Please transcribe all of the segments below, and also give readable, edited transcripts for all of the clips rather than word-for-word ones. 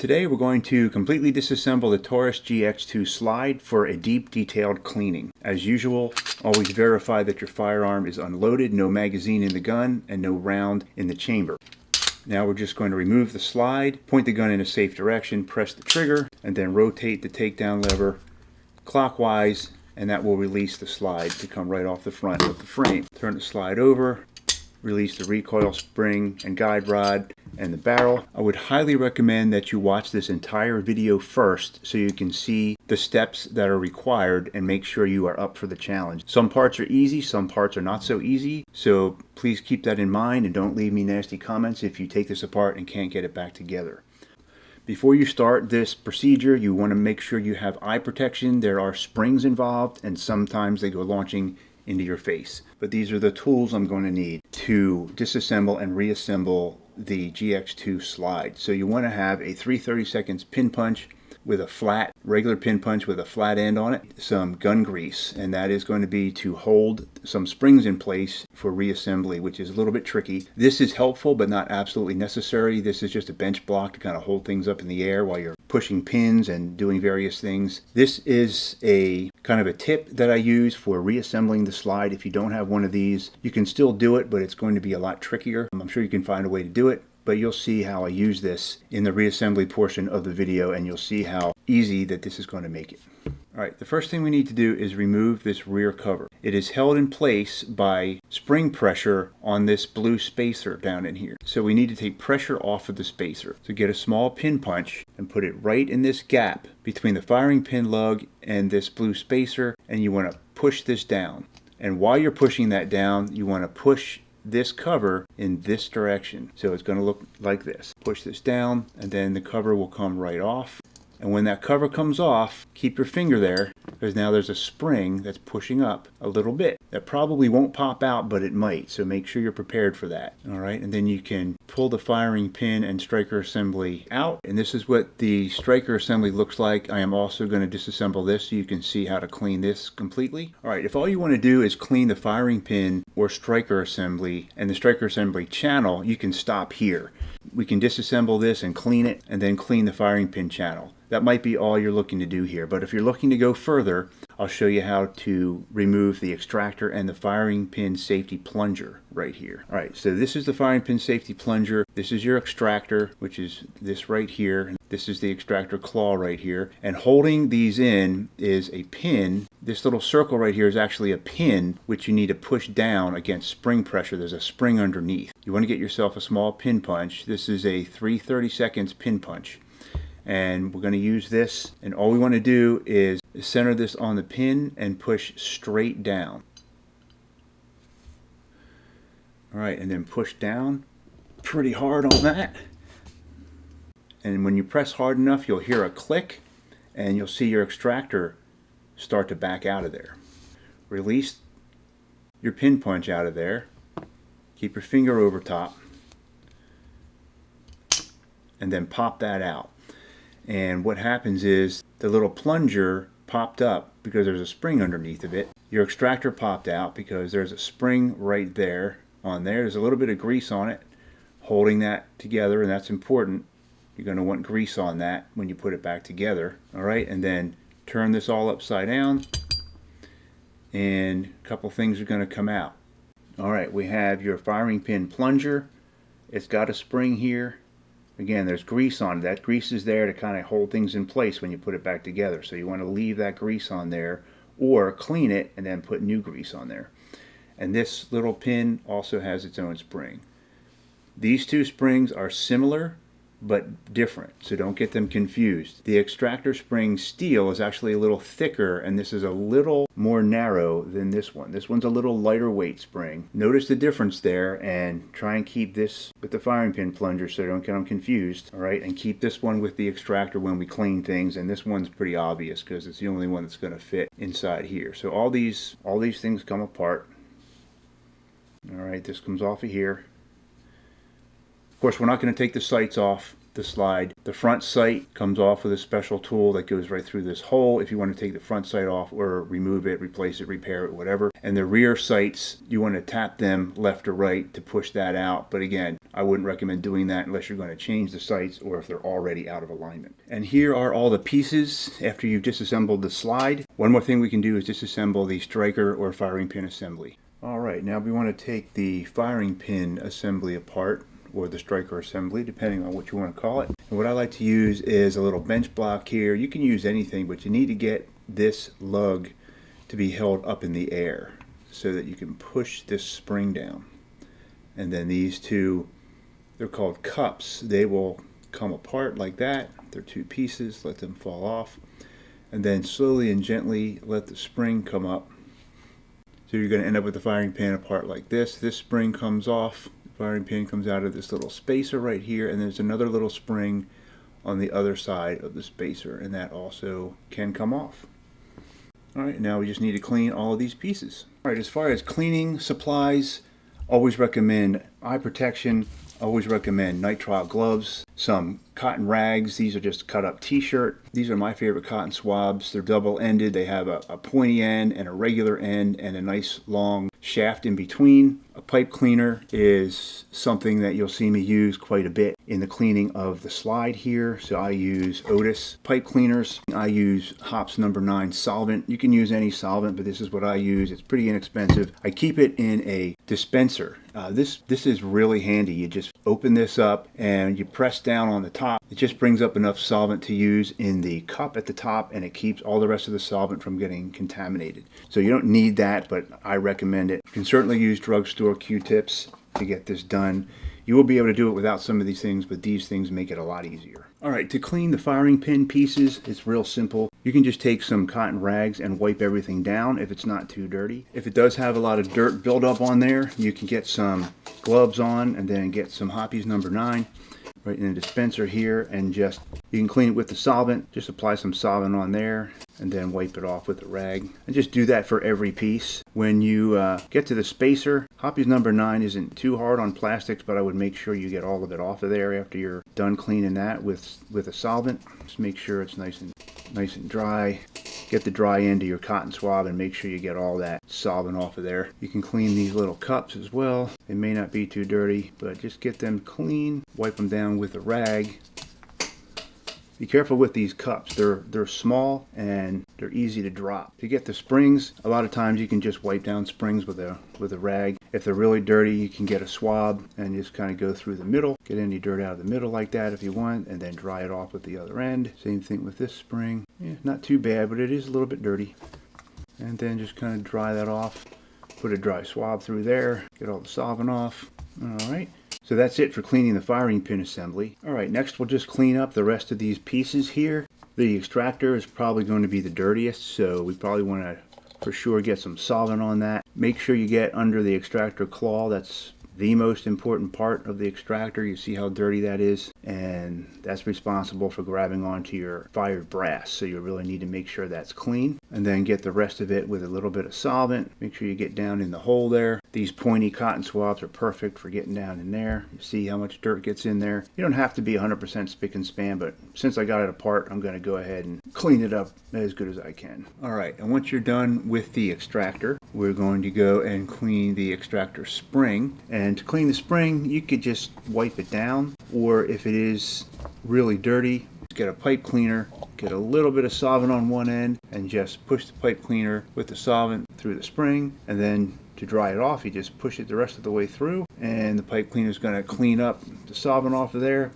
Today we're going to completely disassemble the Taurus GX2 Slide for a deep detailed cleaning. As usual, always verify that your firearm is unloaded, no magazine in the gun, and no round in the chamber. Now we're just going to remove the slide, point the gun in a safe direction, press the trigger, and then rotate the takedown lever clockwise, and that will release the slide to come right off the front of the frame. Turn the slide over, release the recoil spring and guide rod and the barrel. I would highly recommend that you watch this entire video first so you can see the steps that are required and make sure you are up for the challenge. Some parts are easy, some parts are not so easy, so please keep that in mind and don't leave me nasty comments if you take this apart and can't get it back together. Before you start this procedure, you want to make sure you have eye protection. There are springs involved and sometimes they go launching into your face. But these are the tools I'm going to need to disassemble and reassemble the GX2 Slide. So you want to have a 3/32 pin punch with a flat, regular pin punch with a flat end on it, some gun grease, and that is going to be to hold some springs in place for reassembly, which is a little bit tricky. This is helpful but not absolutely necessary. This is just a bench block to kind of hold things up in the air while you're pushing pins and doing various things. This is a kind of a tip that I use for reassembling the slide. If you don't have one of these, you can still do it, but it's going to be a lot trickier. I'm sure you can find a way to do it, but you'll see how I use this in the reassembly portion of the video, and you'll see how easy that this is going to make it. Alright, the first thing we need to do is remove this rear cover. It is held in place by spring pressure on this blue spacer down in here. So we need to take pressure off of the spacer. So get a small pin punch and put it right in this gap between the firing pin lug and this blue spacer, and you want to push this down. And while you're pushing that down, you want to push this cover in this direction. So it's going to look like this. Push this down and then the cover will come right off. And when that cover comes off, keep your finger there, because now there's a spring that's pushing up a little bit. That probably won't pop out, but it might, so make sure you're prepared for that. Alright, and then you can pull the firing pin and striker assembly out, and this is what the striker assembly looks like. I am also going to disassemble this so you can see how to clean this completely. Alright, if all you want to do is clean the firing pin or striker assembly and the striker assembly channel, you can stop here. We can disassemble this and clean it, and then clean the firing pin channel. That might be all you're looking to do here, but if you're looking to go further, I'll show you how to remove the extractor and the firing pin safety plunger right here. Alright, so this is the firing pin safety plunger. This is your extractor, which is this right here. This is the extractor claw right here. And holding these in is a pin. This little circle right here is actually a pin which you need to push down against spring pressure. There's a spring underneath. You want to get yourself a small pin punch. This is a 3/32 pin punch. And we're going to use this, and all we want to do is center this on the pin and push straight down. Alright, and then push down pretty hard on that. And when you press hard enough, you'll hear a click, and you'll see your extractor start to back out of there. Release your pin punch out of there. Keep your finger over top, and then pop that out. And what happens is the little plunger popped up because there's a spring underneath of it. Your extractor popped out because there's a spring right there on there. There's a little bit of grease on it holding that together, and that's important. You're going to want grease on that when you put it back together. Alright, and then turn this all upside down, and a couple things are going to come out. Alright, we have your firing pin plunger. It's got a spring here. Again, there's grease on it. That grease is there to kind of hold things in place when you put it back together. So you want to leave that grease on there or clean it and then put new grease on there. And this little pin also has its own spring. These two springs are similar but different, so don't get them confused. The extractor spring steel is actually a little thicker, and this is a little more narrow than this one. This one's a little lighter weight spring. Notice the difference there, and try and keep this with the firing pin plunger so don't get them confused. Alright, and keep this one with the extractor when we clean things, and this one's pretty obvious because it's the only one that's going to fit inside here. So all these things come apart. Alright, this comes off of here. Of course, we're not going to take the sights off. the slide. The front sight comes off with a special tool that goes right through this hole if you want to take the front sight off or remove it, replace it, repair it, whatever. And the rear sights, you want to tap them left or right to push that out. But again, I wouldn't recommend doing that unless you're going to change the sights or if they're already out of alignment. And here are all the pieces after you've disassembled the slide. One more thing we can do is disassemble the striker or firing pin assembly. Alright, now we want to take the firing pin assembly apart, or the striker assembly, depending on what you want to call it. And what I like to use is a little bench block here. You can use anything, but you need to get this lug to be held up in the air so that you can push this spring down. And then these two, they're called cups. They will come apart like that. They're two pieces, let them fall off. And then slowly and gently let the spring come up. So you're going to end up with the firing pin apart like this. This spring comes off. The firing pin comes out of this little spacer right here, and there's another little spring on the other side of the spacer, and that also can come off. Alright, now we just need to clean all of these pieces. Alright, as far as cleaning supplies, always recommend eye protection, always recommend nitrile gloves, some cotton rags. These are just a cut up t-shirt. These are my favorite cotton swabs. They're double-ended. They have a pointy end and a regular end and a nice long shaft in between. A pipe cleaner is something that you'll see me use quite a bit in the cleaning of the slide here. So I use Otis pipe cleaners. I use Hops number 9 solvent. You can use any solvent, but this is what I use. It's pretty inexpensive. I keep it in a dispenser. This is really handy. You just open this up and you press down on the top. It just brings up enough solvent to use in the cup at the top, and it keeps all the rest of the solvent from getting contaminated. So you don't need that, but I recommend it. You can certainly use drugstore Q-tips to get this done. You will be able to do it without some of these things, but these things make it a lot easier. Alright, to clean the firing pin pieces, it's real simple. You can just take some cotton rags and wipe everything down if it's not too dirty. If it does have a lot of dirt buildup on there, you can get some gloves on and then get some Hoppies number 9 right in the dispenser here, and you can clean it with the solvent. Just apply some solvent on there and then wipe it off with a rag. And just do that for every piece. When you get to the spacer, Hoppies number 9 isn't too hard on plastics, but I would make sure you get all of it off of there after you're done cleaning that with a solvent. Just make sure it's nice and dry. Get the dry end of your cotton swab and make sure you get all that solvent off of there. You can clean these little cups as well. They may not be too dirty, but just get them clean. Wipe them down with a rag. Be careful with these cups. They're small and they're easy to drop. To get the springs, a lot of times you can just wipe down springs with a rag. If they're really dirty, you can get a swab and just kind of go through the middle. Get any dirt out of the middle like that if you want, and then dry it off with the other end. Same thing with this spring. Yeah, not too bad, but it is a little bit dirty. And then just kind of dry that off. Put a dry swab through there. Get all the solvent off. Alright. So that's it for cleaning the firing pin assembly. Alright, next we'll just clean up the rest of these pieces here. The extractor is probably going to be the dirtiest, so we probably want to for sure get some solvent on that. Make sure you get under the extractor claw. That's the most important part of the extractor. You see how dirty that is, and that's responsible for grabbing onto your fired brass, so you really need to make sure that's clean. And then get the rest of it with a little bit of solvent. Make sure you get down in the hole there. These pointy cotton swabs are perfect for getting down in there. You see how much dirt gets in there. You don't have to be 100% spick and span, but since I got it apart, I'm going to go ahead and clean it up as good as I can. Alright, and once you're done with the extractor, we're going to go and clean the extractor spring. And to clean the spring, you could just wipe it down, or if it is really dirty, get a pipe cleaner, get a little bit of solvent on one end, and just push the pipe cleaner with the solvent through the spring. And then to dry it off, you just push it the rest of the way through, and the pipe cleaner is going to clean up the solvent off of there.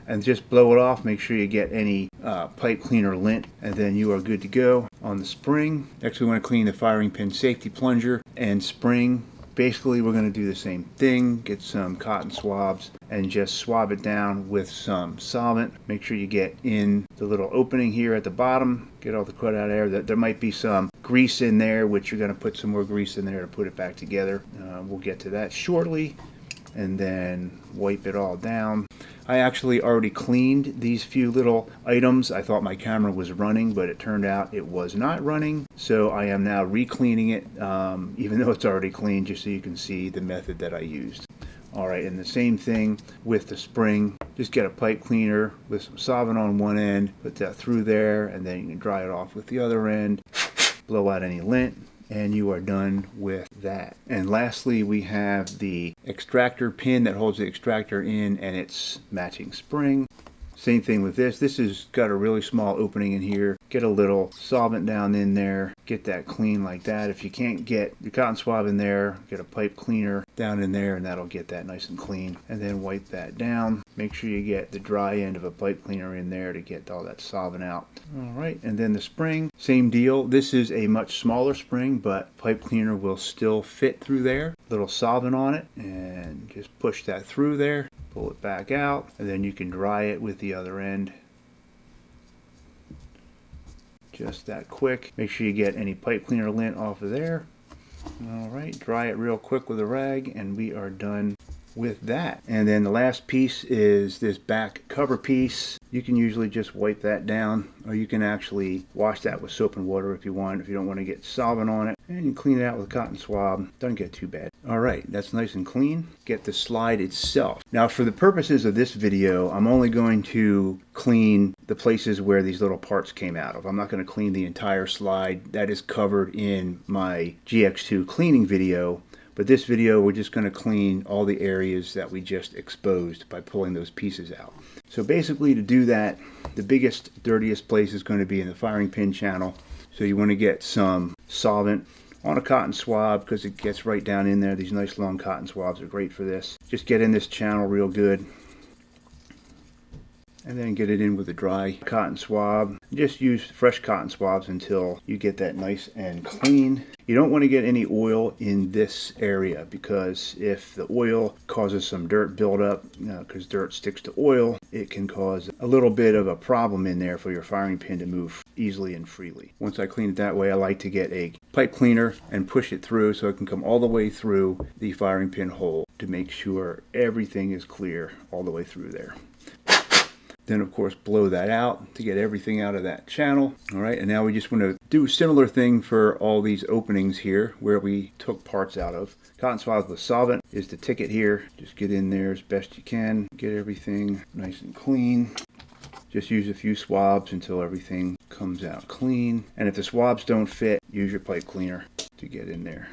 And just blow it off. Make sure you get any pipe cleaner lint, and then you are good to go on the spring. Next, we want to clean the firing pin safety plunger and spring. Basically, we're going to do the same thing. Get some cotton swabs and just swab it down with some solvent. Make sure you get in the little opening here at the bottom. Get all the crud out of there. There might be some grease in there, which you're going to put some more grease in there to put it back together. We'll get to that shortly. And then wipe it all down. I actually already cleaned these few little items. I thought my camera was running, but it turned out it was not running. So I am now re-cleaning it, even though it's already cleaned, just so you can see the method that I used. All right, and the same thing with the spring. Just get a pipe cleaner with some solvent on one end, put that through there, and then you can dry it off with the other end, blow out any lint, and you are done with that. And lastly, we have the extractor pin that holds the extractor in and its matching spring. Same thing with this. This has got a really small opening in here. Get a little solvent down in there. Get that clean like that. If you can't get your cotton swab in there, get a pipe cleaner down in there and that'll get that nice and clean. And then wipe that down. Make sure you get the dry end of a pipe cleaner in there to get all that solvent out. Alright, and then the spring, same deal. This is a much smaller spring, but pipe cleaner will still fit through there. Little solvent on it and just push that through there. Pull it back out, and then you can dry it with the other end. Just that quick. Make sure you get any pipe cleaner lint off of there. Alright, dry it real quick with a rag, and we are done with that. And then the last piece is this back cover piece. You can usually just wipe that down, or you can actually wash that with soap and water if you want, if you don't want to get solvent on it. And you can clean it out with a cotton swab. Doesn't get too bad. Alright, that's nice and clean. Get the slide itself. Now for the purposes of this video, I'm only going to clean the places where these little parts came out of. I'm not going to clean the entire slide. That is covered in my GX2 cleaning video. But this video, we're just going to clean all the areas that we just exposed by pulling those pieces out. So basically to do that, the biggest, dirtiest place is going to be in the firing pin channel. So you want to get some solvent on a cotton swab because it gets right down in there. These nice long cotton swabs are great for this. Just get in this channel real good. And then get it in with a dry cotton swab. Just use fresh cotton swabs until you get that nice and clean. You don't want to get any oil in this area because if the oil causes some dirt buildup, because dirt sticks to oil, it can cause a little bit of a problem in there for your firing pin to move easily and freely. Once I clean it that way, I like to get a pipe cleaner and push it through so it can come all the way through the firing pin hole to make sure everything is clear all the way through there. Then of course blow that out to get everything out of that channel. Alright, and now we just want to do a similar thing for all these openings here where we took parts out of. Cotton swabs with solvent is the ticket here. Just get in there as best you can. Get everything nice and clean. Just use a few swabs until everything comes out clean. And if the swabs don't fit, use your pipe cleaner to get in there.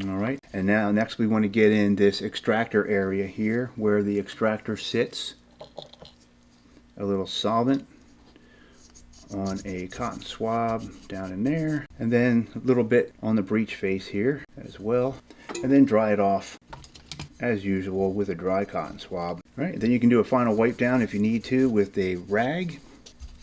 Alright, and now next we want to get in this extractor area here where the extractor sits. A little solvent on a cotton swab down in there, and then a little bit on the breech face here as well, and then dry it off as usual with a dry cotton swab. Alright, then you can do a final wipe down if you need to with a rag.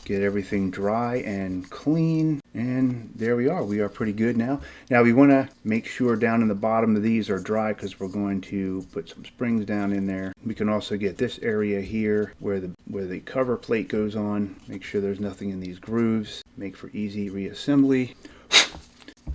Get everything dry and clean, and there we are. We are pretty good now. Now we want to make sure down in the bottom of these are dry because we're going to put some springs down in there. We can also get this area here where the cover plate goes on. Make sure there's nothing in these grooves. Make for easy reassembly.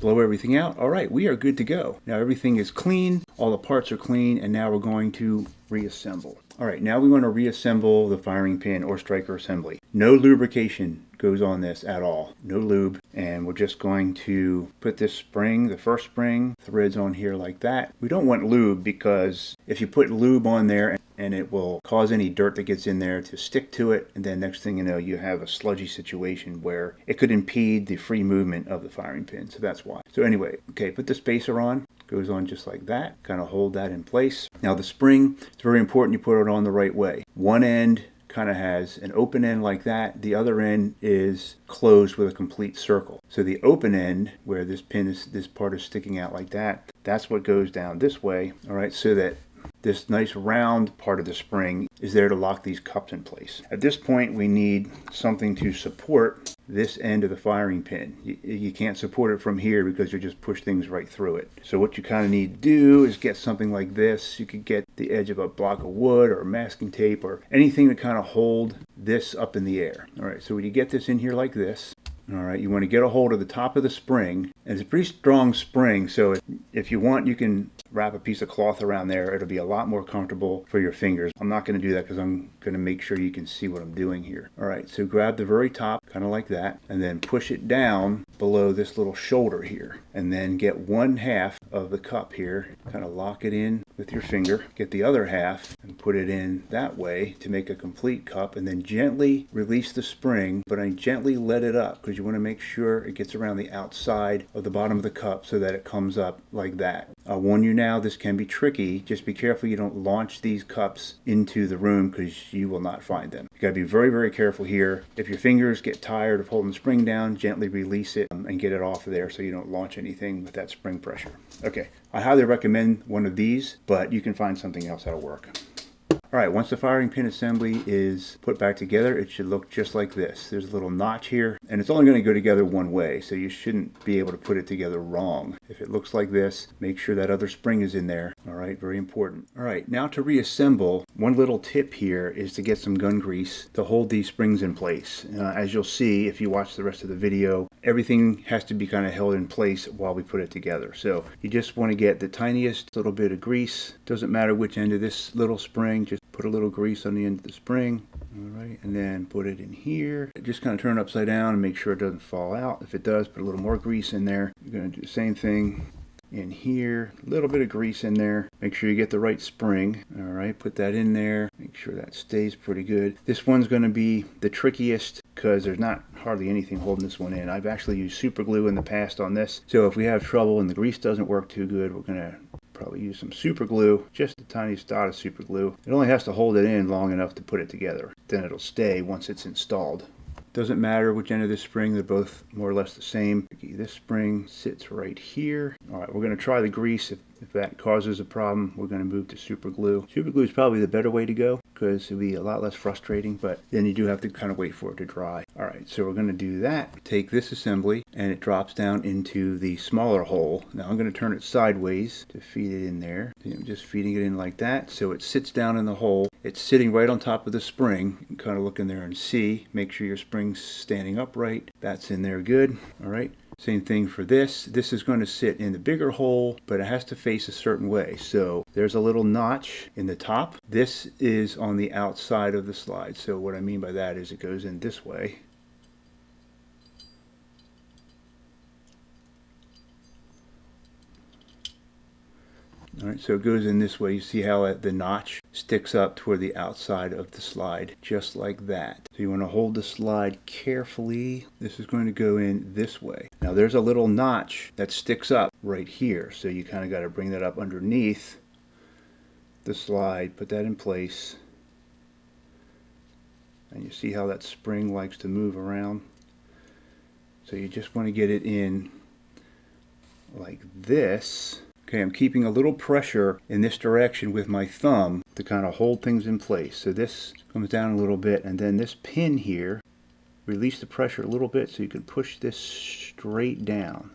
Blow everything out. Alright, we are good to go. Now everything is clean, all the parts are clean, and now we're going to reassemble. Alright, now we want to reassemble the firing pin or striker assembly. No lubrication goes on this at all. No lube. And we're just going to put this spring, the first spring, threads on here like that. We don't want lube because if you put lube on there and it will cause any dirt that gets in there to stick to it, and then next thing you know you have a sludgy situation where it could impede the free movement of the firing pin. So that's why. So anyway, okay, put the spacer on. Goes on just like that. Kind of hold that in place. Now the spring, it's very important you put it on the right way. One end kind of has an open end like that. The other end is closed with a complete circle. So the open end, where this pin is, this part is sticking out like that, that's what goes down this way. All right, so that this nice round part of the spring is there to lock these cups in place. At this point, we need something to support this end of the firing pin. You can't support it from here because you just push things right through it. So what you kind of need to do is get something like this. You could get the edge of a block of wood or masking tape or anything to kind of hold this up in the air. All right, so when you get this in here like this, all right, you want to get a hold of the top of the spring. And it's a pretty strong spring, so if you want, you can wrap a piece of cloth around there. It'll be a lot more comfortable for your fingers. I'm not going to do that because I'm going to make sure you can see what I'm doing here. All right, so grab the very top, kind of like that, and then push it down below this little shoulder here, and then get 1/2 of the cup here, kind of lock it in with your finger, get the other half and put it in that way to make a complete cup, and then gently release the spring, but I gently let it up because you want to make sure it gets around the outside of the bottom of the cup so that it comes up like that. I'll warn you now, this can be tricky. Just be careful you don't launch these cups into the room because you will not find them. You got to be very, very careful here. If your fingers get tired of holding the spring down, gently release it and get it off of there so you don't launch anything with that spring pressure. Okay, I highly recommend one of these, but you can find something else that'll work. All right, once the firing pin assembly is put back together, it should look just like this. There's a little notch here, and it's only going to go together one way, so you shouldn't be able to put it together wrong. If it looks like this, make sure that other spring is in there. All right, very important. All right, now to reassemble, one little tip here is to get some gun grease to hold these springs in place. As you'll see, if you watch the rest of the video, everything has to be kind of held in place while we put it together. So you just want to get the tiniest little bit of grease. Doesn't matter which end of this little spring, just put a little grease on the end of the spring. All right, and then put it in here. Just kind of turn it upside down and make sure it doesn't fall out. If it does, put a little more grease in there. You're going to do the same thing in here, a little bit of grease in there. Make sure you get the right spring. All right, put that in there. Make sure that stays pretty good. This one's going to be the trickiest because there's not hardly anything holding this one in. I've actually used super glue in the past on this. So if we have trouble and the grease doesn't work too good, we're going to probably use some super glue, just a tiny dot of super glue. It only has to hold it in long enough to put it together. Then it'll stay once it's installed. Doesn't matter which end of this spring, they're both more or less the same. This spring sits right here. All right, we're going to try the grease. If that causes a problem, we're going to move to super glue. Super glue is probably the better way to go because it'll be a lot less frustrating, but then you do have to kind of wait for it to dry. All right, so we're going to do that. Take this assembly and it drops down into the smaller hole. Now I'm going to turn it sideways to feed it in there. I'm just feeding it in like that so it sits down in the hole. It's sitting right on top of the spring. You can kind of look in there and see. Make sure your spring's standing upright. That's in there good. All right. Same thing for this. This is going to sit in the bigger hole, but it has to face a certain way. So there's a little notch in the top. This is on the outside of the slide. So what I mean by that is it goes in this way. All right, so it goes in this way. You see how the notch sticks up toward the outside of the slide, just like that. So you want to hold the slide carefully. This is going to go in this way. Now there's a little notch that sticks up right here. So you kind of got to bring that up underneath the slide, put that in place. And you see how that spring likes to move around. So you just want to get it in like this. Okay, I'm keeping a little pressure in this direction with my thumb to kind of hold things in place. So this comes down a little bit, and then this pin here, release the pressure a little bit so you can push this straight down.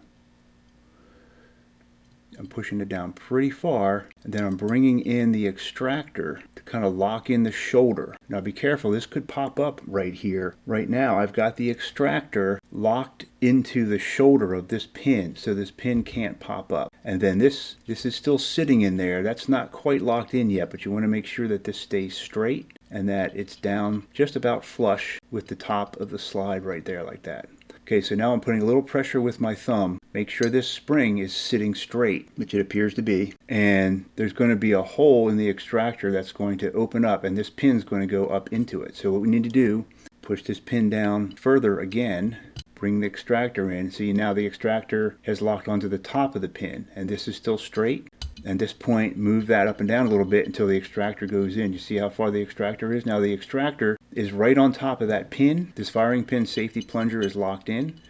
I'm pushing it down pretty far, and then I'm bringing in the extractor to kind of lock in the shoulder. Now be careful, this could pop up right here. Right now I've got the extractor locked into the shoulder of this pin, so this pin can't pop up. And then this is still sitting in there. That's not quite locked in yet, but you want to make sure that this stays straight and that it's down just about flush with the top of the slide right there like that. Okay, so now I'm putting a little pressure with my thumb. Make sure this spring is sitting straight, which it appears to be. And there's going to be a hole in the extractor that's going to open up, and this pin's going to go up into it. So what we need to do, push this pin down further again, bring the extractor in. See, now the extractor has locked onto the top of the pin, and this is still straight. And this point, move that up and down a little bit until the extractor goes in. You see how far the extractor is? Now the extractor is right on top of that pin. This firing pin safety plunger is locked in.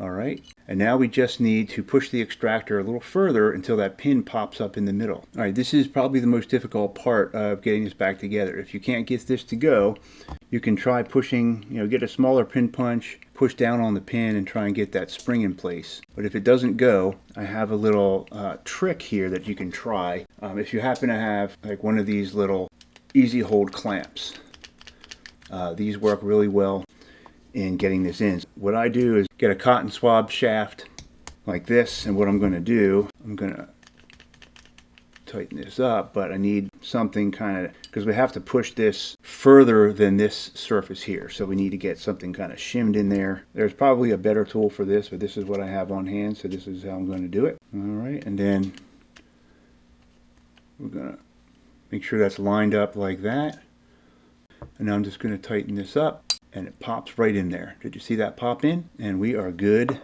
All right. And now we just need to push the extractor a little further until that pin pops up in the middle. All right, this is probably the most difficult part of getting this back together. If you can't get this to go, you can try pushing, get a smaller pin punch, push down on the pin and try and get that spring in place. But if it doesn't go, I have a little trick here that you can try. If you happen to have like one of these little easy hold clamps, these work really well in getting this in. What I do is get a cotton swab shaft like this, and what I'm going to do, I'm going to tighten this up, but I need something kind of, because we have to push this further than this surface here, so we need to get something kind of shimmed in there. There's probably a better tool for this, but this is what I have on hand, so this is how I'm going to do it. All right, and then we're going to make sure that's lined up like that, and now I'm just going to tighten this up, and it pops right in there. Did you see that pop in? And we are good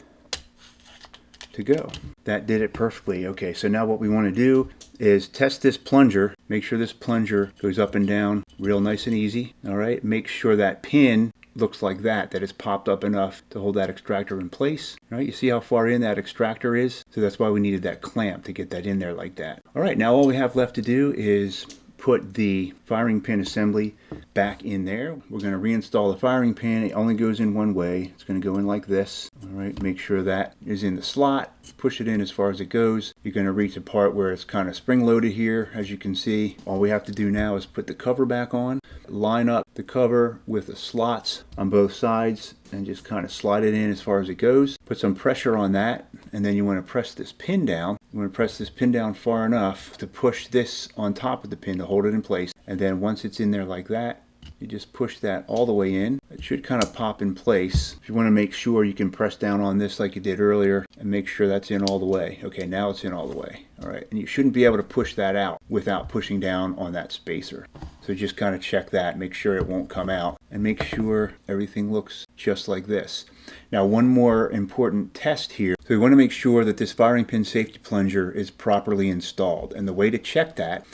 to go. That did it perfectly. Okay, so now what we want to do is test this plunger. Make sure this plunger goes up and down real nice and easy. All right, make sure that pin looks like that it's popped up enough to hold that extractor in place. All right, you see how far in that extractor is? So that's why we needed that clamp to get that in there like that. All right, now all we have left to do is put the firing pin assembly back in there. We're going to reinstall the firing pin. It only goes in one way. It's going to go in like this. All right, make sure that is in the slot. Push it in as far as it goes. You're going to reach a part where it's kind of spring loaded here, as you can see. All we have to do now is put the cover back on, line up the cover with the slots on both sides, and just kind of slide it in as far as it goes. Put some pressure on that, and then you want to press this pin down. You want to press this pin down far enough to push this on top of the pin to hold it in place. And then once it's in there like that, you just push that all the way in. It should kind of pop in place. If you want to make sure, you can press down on this like you did earlier and make sure that's in all the way. Okay, now it's in all the way. All right, and you shouldn't be able to push that out without pushing down on that spacer. So just kind of check that, make sure it won't come out, and make sure everything looks just like this. Now, one more important test here. So we want to make sure that this firing pin safety plunger is properly installed. And the way to check that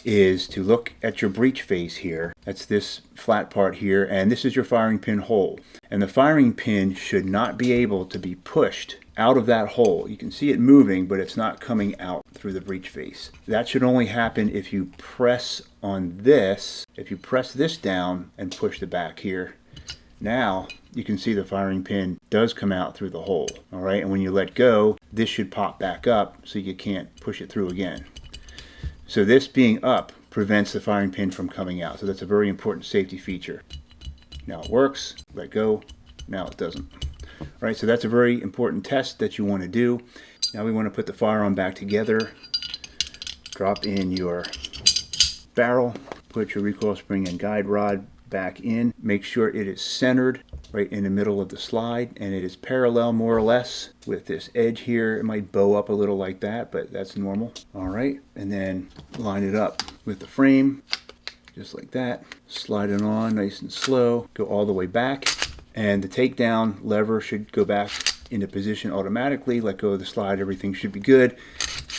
is to look at your breech face here. That's this flat part here, and this is your firing pin hole. And the firing pin should not be able to be pushed out of that hole. You can see it moving, but it's not coming out through the breech face. That should only happen if you press on this. If you press this down and push the back here, now you can see the firing pin does come out through the hole. All right, and when you let go, this should pop back up so you can't push it through again. So this being up prevents the firing pin from coming out. So that's a very important safety feature. Now it works, let go, now it doesn't. All right, so that's a very important test that you want to do. Now we want to put the firearm back together. Drop in your barrel, put your recoil spring and guide rod back in. Make sure it is centered right in the middle of the slide, and it is parallel more or less with this edge here. It might bow up a little like that, but that's normal. All right, and then line it up with the frame, just like that. Slide it on nice and slow, go all the way back, and the takedown lever should go back into position automatically. Let go of the slide, everything should be good.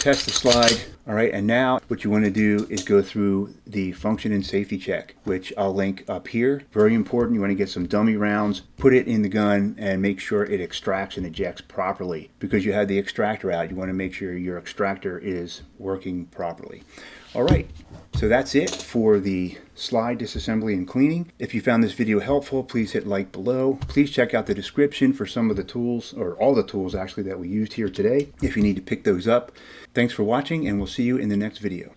Test the slide. All right, and now what you want to do is go through the function and safety check, which I'll link up here. Very important. You want to get some dummy rounds, put it in the gun, and make sure it extracts and ejects properly. Because you had the extractor out, you want to make sure your extractor is working properly. All right, so that's it for the slide disassembly and cleaning. If you found this video helpful, please hit like below. Please check out the description for some of the tools, or all the tools actually, that we used here today, if you need to pick those up. Thanks for watching, and we'll see you in the next video.